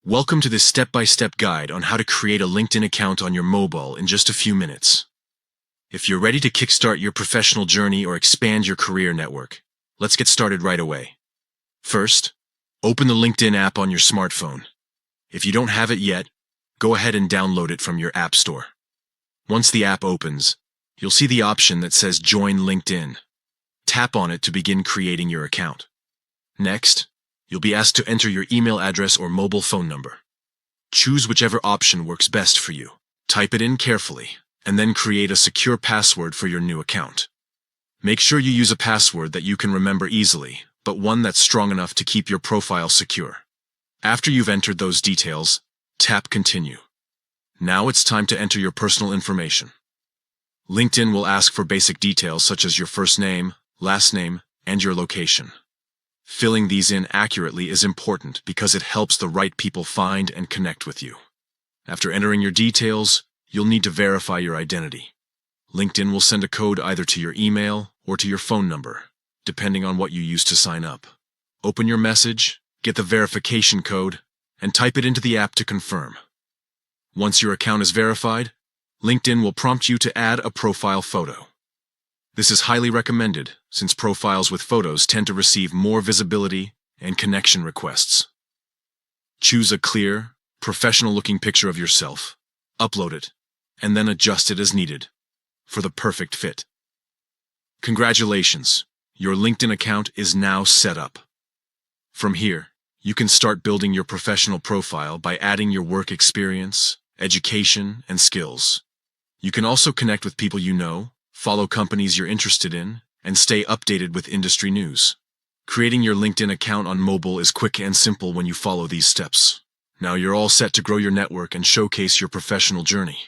Welcome to this step-by-step guide on how to create a LinkedIn account on your mobile in just a few minutes. If you're ready to kickstart your professional journey or expand your career network, let's get started right away. First, open the LinkedIn app on your smartphone. If you don't have it yet, go ahead and download it from your app store. Once the app opens, you'll see the option that says Join LinkedIn. Tap on it to begin creating your account. Next, you'll be asked to enter your email address or mobile phone number. Choose whichever option works best for you. Type it in carefully, and then create a secure password for your new account. Make sure you use a password that you can remember easily, but one that's strong enough to keep your profile secure. After you've entered those details, tap Continue. Now it's time to enter your personal information. LinkedIn will ask for basic details such as your first name, last name, and your location. Filling these in accurately is important because it helps the right people find and connect with you. After entering your details, you'll need to verify your identity. LinkedIn will send a code either to your email or to your phone number, depending on what you use to sign up. Open your message, get the verification code, and type it into the app to confirm. Once your account is verified, LinkedIn will prompt you to add a profile photo. This is highly recommended, since profiles with photos tend to receive more visibility and connection requests. Choose a clear, professional-looking picture of yourself, upload it, and then adjust it as needed, for the perfect fit. Congratulations, your LinkedIn account is now set up. From here, you can start building your professional profile by adding your work experience, education, and skills. You can also connect with people you know, follow companies you're interested in, and stay updated with industry news. Creating your LinkedIn account on mobile is quick and simple when you follow these steps. Now you're all set to grow your network and showcase your professional journey.